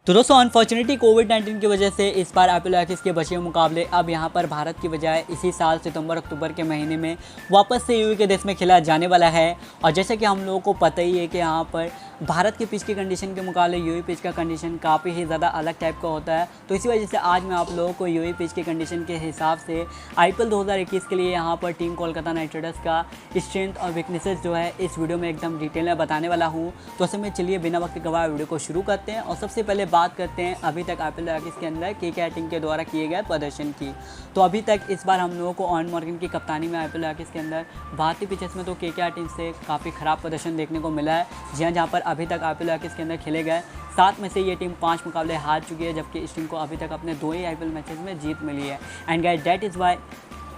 तो दोस्तों अनफॉर्चुनेटली कोविड-19 की वजह से इस बार आईपीएल आईसीसी के बचे मुकाबले अब यहां पर भारत की बजाय इसी साल सितंबर अक्टूबर के महीने में वापस से यूएई के देश में खेला जाने वाला है। और जैसे कि हम लोगों को पता ही है कि यहां पर भारत की पिच की कंडीशन के मुकाबले यूएई पिच का कंडीशन काफ़ी ही ज़्यादा अलग टाइप का होता है। तो इसी वजह से आज मैं आप लोगों को यूएई पिच की कंडीशन के हिसाब से आईपीएल 2021 के लिए यहाँ पर टीम कोलकाता नाइट राइडर्स का स्ट्रेंथ और वीकनेसेस जो है इस वीडियो में एकदम डिटेल में बताने वाला हूँ। तो ऐसे में चलिए बिना वक्त गवाए वीडियो को शुरू करते हैं और सबसे पहले बात करते हैं अभी तक आईपीएल आईसीसी के अंदर केकेआर टीम के द्वारा किए गए प्रदर्शन की। तो अभी तक इस बार हम लोगों को ऑन मॉर्गन की कप्तानी में आईपीएल आईसीसी के अंदर भारतीय पिचेस में तो केकेआर टीम से काफ़ी ख़राब प्रदर्शन देखने को मिला है। जी हाँ, जहाँ पर अभी तक आईपीएल आईसीसी के अंदर खेले गए 7 में से ये टीम 5 मुकाबले हार चुकी है, जबकि इस टीम को अभी तक अपने 2 ही आईपीएल मैचेस में जीत मिली है। And guys that is why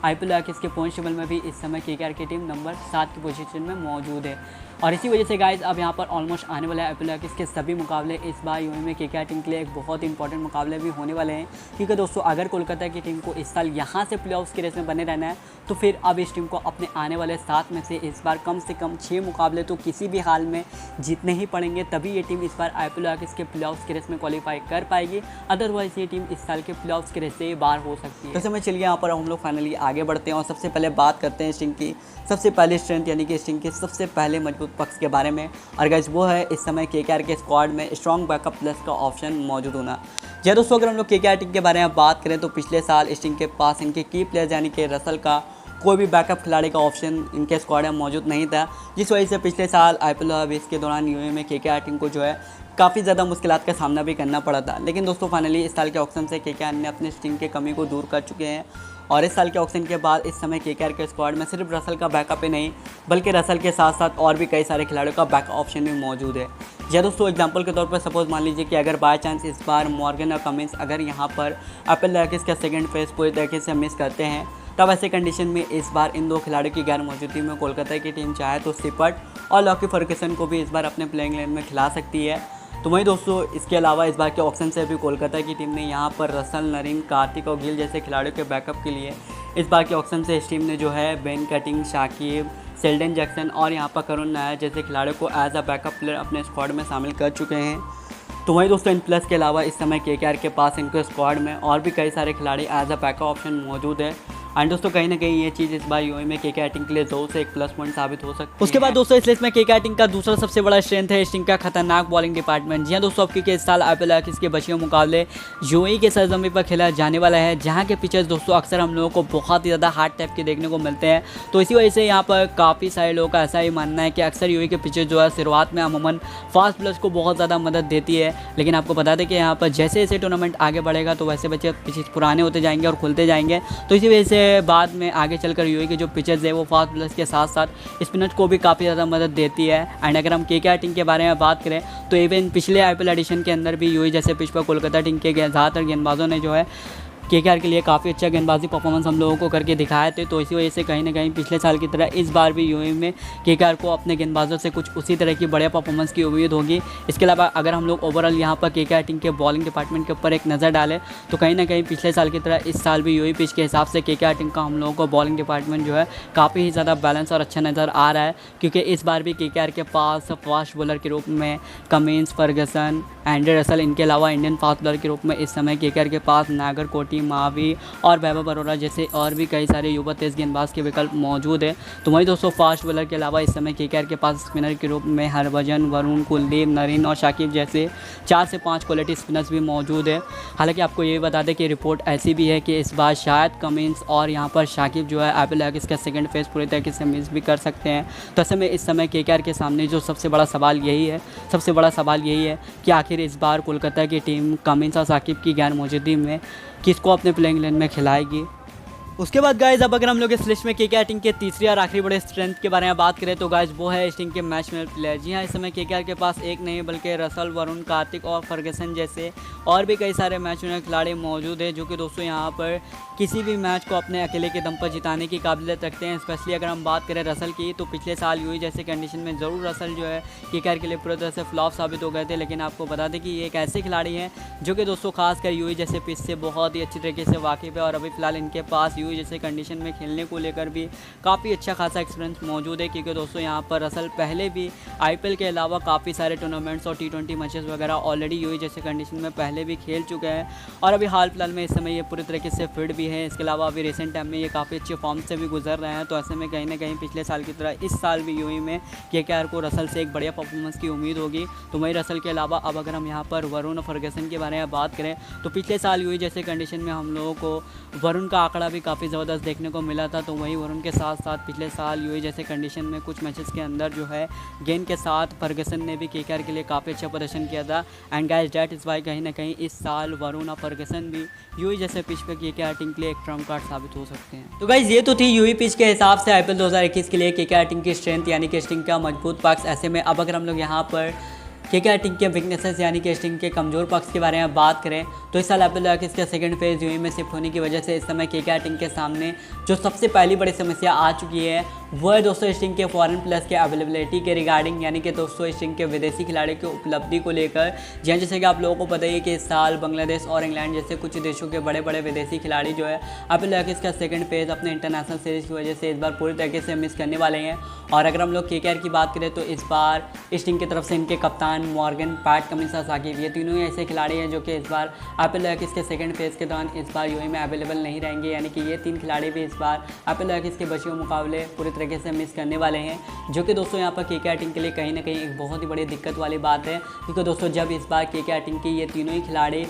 IPL ICC के पॉइंट्स टेबल में भी इस समय केकेआर की टीम नंबर 7 की पोजीशन में मौजूद है। और इसी वजह से गाइस अब यहाँ पर ऑलमोस्ट आने वाले आईपीएल आईसीसी के सभी मुकाबले इस बार यूएई में केकेआर टीम के लिए एक बहुत ही इंपॉर्टेंट मुकाबले भी होने वाले हैं। क्योंकि दोस्तों अगर कोलकाता की टीम को इस साल यहाँ से प्लेऑफ्स की रेस में बने रहना है तो फिर अब इस टीम को अपने आने वाले 7 में से इस बार कम से कम 6 मुकाबले तो किसी भी हाल में जीतने ही पड़ेंगे, तभी ये टीम इस बार आईपीएल आईसीसी के प्लेऑफ्स की रेस में क्वालिफाई कर पाएगी। अदरवाइज ये टीम इस साल के प्लेऑफ्स की रेस से बाहर हो सकती है। तो समय चलिए यहाँ पर हम लोग फाइनली आगे बढ़ते हैं और सबसे पहले बात करते हैं इस टीम की सबसे पहले स्ट्रेंथ यानी कि इस टीम के सबसे पहले मजबूत पक्ष के बारे में। और गाइस वो है इस समय केकेआर के स्क्वाड में स्ट्रॉन्ग बैकअप प्लस का ऑप्शन मौजूद होना। जी दोस्तों, अगर हम लोग केकेआर टीम के बारे में बात करें तो पिछले साल इस टीम के पास इनके की प्लेयर्स यानी कि रसल का कोई भी बैकअप खिलाड़ी का ऑप्शन इनके स्क्वाड में मौजूद नहीं था, जिस वजह से पिछले साल आईपीएल 20 के दौरान यूएई में केकेआर टीम को जो है काफ़ी ज़्यादा मुश्किलात का सामना भी करना पड़ा था। लेकिन दोस्तों फाइनली इस साल के ऑक्शन से केकेआर ने अपनी टीम की कमी को दूर कर चुके हैं। और इस साल के ऑक्शन के बाद इस समय केकेआर के स्क्वाड में सिर्फ रसल का बैकअप ही नहीं बल्कि रसल के साथ साथ और भी कई सारे खिलाड़ियों का बैकअप ऑप्शन भी मौजूद है। जी दोस्तों, एग्जांपल के तौर पर सपोज मान लीजिए कि अगर बाय चांस इस बार मॉर्गन और कमिंस अगर यहाँ पर आईपीएल आईसीसी का सेकंड फेज पूरी तरीके से मिस करते हैं, तब ऐसे कंडीशन में इस बार इन 2 खिलाड़ियों की गैर मौजूदगी में कोलकाता की टीम चाहे तो सिपर्ट और लॉकी फर्ग्यूसन को भी इस बार अपने प्लेइंग लाइन में खिला सकती है। तो वहीं दोस्तों इसके अलावा इस बार के ऑप्शन से भी कोलकाता की टीम ने यहाँ पर रसल, नरीन, कार्तिक और गिल जैसे खिलाड़ियों के बैकअप के लिए इस बार के ऑप्शन से इस टीम ने जो है Ben cutting, Shakib, Sheldon Jackson और यहाँ पर करुण नायर जैसे खिलाड़ियों को एज अ बैकअप प्लेयर अपने स्क्वाड में शामिल कर चुके हैं। तो वहीं दोस्तों इन प्लस के अलावा इस समय केकेआर के पास इनके स्क्वाड में और भी कई सारे खिलाड़ी एज अ बैकअप ऑप्शन मौजूद है। एंड दोस्तों कहीं ना कहीं ये चीज़ इस बार यूएई में केकेआर टीम के लिए ज़रूर से एक प्लस पॉइंट साबित हो सकती है। उसके बाद दोस्तों इस लिस्ट में केकेआर टीम का दूसरा सबसे बड़ा स्ट्रेंथ है इस टीम का खतरनाक बॉलिंग डिपार्टमेंट। जी हाँ दोस्तों, अब क्योंकि इस साल आईपीएल आईसीसी के बचे मुकाबले यूएई के सरजमीं पर खेला जाने वाला है, जहाँ के पिचेस दोस्तों अक्सर हम लोगों को बहुत ही ज़्यादा हार्ड टाइप के देखने को मिलते हैं। तो इसी वजह से यहाँ पर काफ़ी सारे लोगों का ऐसा ही मानना है कि अक्सर यूएई के पिचेस जो है शुरुआत में अमूमन फास्ट बॉलर्स को बहुत ज़्यादा मदद देती है। लेकिन आपको बता दें कि यहाँ पर जैसे जैसे टूर्नामेंट आगे बढ़ेगा तो वैसे बच्चे पिचेस पुराने होते जाएंगे और खुलते जाएंगे। तो इसी वजह से बाद में आगे चलकर यूएई के जो पिचेस है वो फास्ट बॉलर्स के साथ साथ स्पिनर्स को भी काफ़ी ज़्यादा मदद देती है। एंड अगर हम केकेआर टीम के बारे में बात करें तो इवन पिछले आईपीएल एडिशन के अंदर भी यूएई जैसे पिच पर कोलकाता टीम के ज़्यादातर गेंदबाजों ने जो है केकेआर के लिए काफ़ी अच्छा गेंदबाजी परफॉर्मेंस हम लोगों को करके दिखाए थे। तो इसी वजह से कहीं ना कहीं पिछले साल की तरह इस बार भी यूएई में केकेआर को अपने गेंदबाजों से कुछ उसी तरह की बढ़िया परफॉर्मेंस की उम्मीद होगी। इसके अलावा अगर हम लोग ओवरऑल यहाँ पर केकेआर टीम के बॉलिंग डिपार्टमेंट के ऊपर एक नज़र डालें तो कहीं ना कहीं पिछले साल की तरह इस साल भी यूएई पिच के हिसाब से केकेआर टीम का हम लोगों को बॉलिंग डिपार्टमेंट जो है काफ़ी ही ज़्यादा बैलेंस और अच्छा नज़र आ रहा है। क्योंकि इस बार भी केकेआर के पास फास्ट बॉलर के रूप में कमिंस, फर्गसन, एंड्रे रसल, इनके अलावा इंडियन फास्ट बॉलर के रूप में इस समय केकेआर के पास नागरकोटी, मावी और वैभव अरोड़ा जैसे और भी कई सारे युवा तेज गेंदबाज के विकल्प मौजूद है। तो वहीं दोस्तों फास्ट बॉलर के अलावा इस समय केकेआर के पास स्पिनर के रूप में हरभजन, वरुण, कुलदीप, नरीन और शाकिब जैसे 4 से 5 क्वालिटी स्पिनर्स भी मौजूद है। हालांकि आपको ये बता दें कि रिपोर्ट ऐसी भी है कि इस बार शायद कमिंस और यहाँ पर शाकिब जो है आईपीएल आईसीसी का सेकंड फेज पूरी तरीके से मिस भी कर सकते हैं। तो ऐसे में इस समय केकेआर के सामने जो सबसे बड़ा सवाल यही है कि आखिर इस बार कोलकाता की टीम कमिंस और शाकिब की गैर मौजूदगी में किसको अपने प्लेइंग लाइन में खिलाएगी। उसके बाद गाइज अब अगर हम लोग इस लिस्ट में केकेआर टीम के तीसरी और आखिरी बड़े स्ट्रेंथ के बारे में बात करें तो गाइज वो है इस टीम के मैच में प्लेयर। जी हाँ, इस समय केकेआर के पास एक नहीं बल्कि रसल, वरुण, कार्तिक और फर्गसन जैसे और भी कई सारे मैच में खिलाड़ी मौजूद हैं जो कि दोस्तों यहाँ पर किसी भी मैच को अपने अकेले के दम पर जिताने की काबिलियत रखते हैं। स्पेशली अगर हम बात करें रसल की तो पिछले साल यूएई जैसे कंडीशन में ज़रूर रसल जो है केकेआर के लिए पूरी तरह से फ्लॉप साबित हो गए थे। लेकिन आपको बता दें कि ये एक ऐसे खिलाड़ी हैं जो कि दोस्तों खासकर यूएई जैसे पिच से बहुत ही अच्छी तरीके से वाकिफ़ है और अभी फिलहाल इनके पास यूवी जैसे कंडीशन में खेलने को लेकर भी काफ़ी अच्छा खासा एक्सपीरियंस मौजूद है, क्योंकि दोस्तों यहाँ पर रसल पहले भी आईपीएल के अलावा काफ़ी सारे टूर्नामेंट्स और T20 मैचेस वगैरह ऑलरेडी यूवी जैसे कंडीशन में पहले भी खेल चुके हैं और अभी हाल फिलहाल में इस समय ये पूरी तरीके से फिट भी है। इसके अलावा अभी रिसेंट टाइम में ये काफ़ी अच्छे फॉर्म से भी गुजर रहे हैं, तो ऐसे में कहीं ना कहीं पिछले साल की तरह इस साल भी यूवी में केकेआर को रसल से एक बढ़िया परफॉर्मेंस की उम्मीद होगी। तो वहीं रसल के अलावा अब अगर हम यहाँ पर वरुण फर्गसन के बारे में बात करें तो पिछले साल यूवी जैसे कंडीशन में हम लोगों को वरुण का आंकड़ा भी काफ़ी ज़बरदस्त देखने को मिला था। तो वहीं वरुण के साथ साथ पिछले साल यूवी जैसे कंडीशन में कुछ मैचेस के अंदर जो है गेंद के साथ फर्गसन ने भी केकेआर के लिए काफ़ी अच्छा प्रदर्शन किया था। And guys that is why कहीं ना कहीं इस साल वरुण और फर्गसन भी यूवी जैसे पिच पे केकेआर टीम के लिए एक ट्रम्प कार्ड साबित हो सकते हैं। तो गाइस ये तो थी यूवी पिच के हिसाब से आईपीएल 2021 के लिए केकेआर टीम की स्ट्रेंथ यानी कि इस टीम का मजबूत पक्ष। ऐसे में अब अगर हम लोग यहाँ पर केकेआर टीम के वीकनेसेस यानी कि इस टीम के कमज़ोर पक्ष के बारे में बात करें तो इस साल आईपीएल 2021 का सेकंड फेज़ यूवी में शिफ्ट होने की वजह से इस समय केकेआर टीम के सामने जो सबसे पहली बड़ी समस्या आ चुकी है वो है दोस्तों इस टीम के फॉरेन प्लेयर्स के अवेलेबिलिटी के रिगार्डिंग, यानी कि दोस्तों इस टीम के विदेशी खिलाड़ी की उपलब्धि को लेकर। जैसे कि आप लोगों को पता ही है कि इस साल बांग्लादेश और इंग्लैंड जैसे कुछ देशों के बड़े बड़े विदेशी खिलाड़ी जो है आईपीएल 2021 का सेकंड फेज़ अपने इंटरनेशनल सीरीज़ की वजह से इस बार पूरी तरीके से मिस करने वाले हैं। और अगर हम लोग केकेआर की बात करें तो इस बार इस टीम की तरफ से इनके कप्तान मॉर्गन, पैट कमिंस और साकिब ये तीनों ही ऐसे खिलाड़ी हैं जो कि इस बार आईपीएल 2021 के सेकंड फेज़ के दौरान इस बार यूवी में अवेलेबल नहीं रहेंगे, यानी कि ये तीन खिलाड़ी भी इस बार आईपीएल 2021 के बचे मुकाबले पूरी तरीके से मिस करने वाले हैं, जो कि दोस्तों यहाँ पर केकेआर टीम के लिए कहीं ना कहीं एक बहुत ही बड़ी दिक्कत वाली बात है। क्योंकि दोस्तों जब इस बार केकेआर टीम के ये तीनों ही खिलाड़ी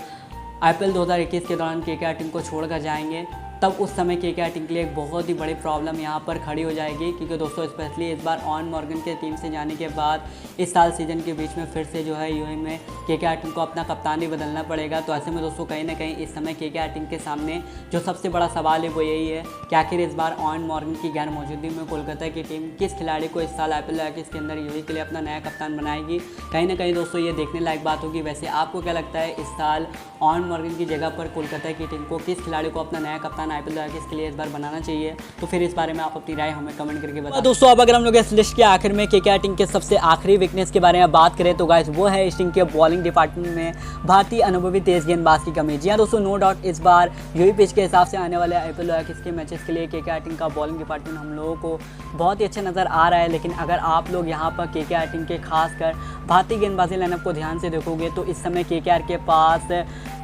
आईपीएल 2021 के दौरान केकेआर टीम को छोड़कर जाएंगे तब उस समय केकेआर टीम के लिए एक बहुत ही बड़ी प्रॉब्लम यहाँ पर खड़ी हो जाएगी। क्योंकि दोस्तों स्पेशली इस बार ऑन मॉर्गन के टीम से जाने के बाद इस साल सीजन के बीच में फिर से जो है यूवी में केकेआर टीम को अपना कप्तान भी बदलना पड़ेगा। तो ऐसे में दोस्तों कहीं ना कहीं इस समय केकेआर टीम के सामने जो सबसे बड़ा सवाल है वो यही है कि आखिर इस बार ऑन मॉर्गन की गैर मौजूदगी में कोलकाता की टीम किस खिलाड़ी को इस साल आईपीएल 2021 के अंदर यूवी के लिए अपना नया कप्तान बनाएगी। कहीं ना कहीं दोस्तों ये देखने लायक बात होगी। वैसे आपको क्या लगता है इस साल ऑन मॉर्गन की जगह पर कोलकाता की टीम को किस खिलाड़ी को अपना नया कप्तान आईपीएल 2021 के लिए इस बार बनाना चाहिए? तो फिर इस बारे में आप अपनी राय हमें कमेंट करके बताओ। दोस्तों अब अगर हम लोग इस लिस्ट के आखिर में केकेआर टीम के सबसे आखिरी वीकनेस के बारे में बात करें तो गाइस वो है इस टीम के बॉलिंग डिपार्टमेंट में भारतीय अनुभवी तेज गेंदबाज की कमी। जी हाँ दोस्तों, नो डाउट इस बार यूवी पिच के हिसाब से आने वाले आईपीएल 2021 के मैचेस के लिए केकेआर टीम का बॉलिंग डिपार्टमेंट हम लोगों को बहुत ही अच्छा नज़र आ रहा है। लेकिन अगर आप लोग यहाँ पर केकेआर टीम के खासकर भारतीय गेंदबाजी लाइनअप को ध्यान से देखोगे तो इस समय केकेआर के पास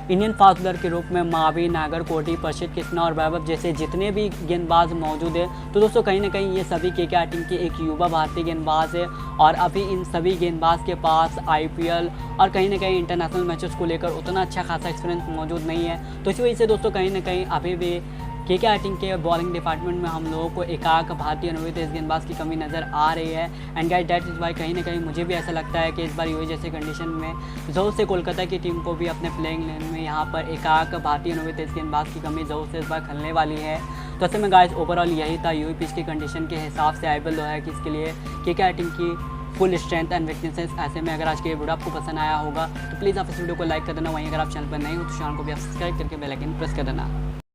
इंडियन फास्ट बॉलर के रूप में मावी, नागरकोटी, प्रसिद्ध कृष्णा और वैभव जैसे जितने भी गेंदबाज मौजूद है तो दोस्तों कहीं ना कहीं ये सभी केकेआर टीम के एक युवा भारतीय गेंदबाज है। और अभी इन सभी गेंदबाज के पास आईपीएल और कहीं ना कहीं इंटरनेशनल मैचेस को लेकर उतना अच्छा खासा एक्सपीरियंस मौजूद नहीं है। तो इसी वजह से दोस्तों कहीं ना कहीं अभी भी केकेआर टीम के बॉलिंग डिपार्टमेंट में हम लोगों को एकाक भारतीय अनुभवी तेज गेंदबाज की कमी नज़र आ रही है। And guys that is why कहीं ना कहीं मुझे भी ऐसा लगता है कि इस बार यूवी जैसे कंडीशन में ज़रूर से कोलकाता की टीम को भी अपने प्लेइंग लेन में यहाँ पर एकाक भारतीय अनुभवी तेज गेंदबाज की कमी ज़रूर से इस बार खलने वाली है। तो ऐसे में गाइस ओवरऑल यही था यूवी पिच की कंडीशन के हिसाब से आईपीएल 2021 के लिए केकेआर टीम की फुल स्ट्रेंथ एंड वीकनेसेस। ऐसे में अगर आज के वीडियो आपको पसंद आया होगा तो प्लीज़ आप इस वीडियो को लाइक कर देना। वहीं अगर आप चैनल पर नए हो तो चैनल को भी सब्सक्राइब करके बेल आइकन प्रेस कर देना।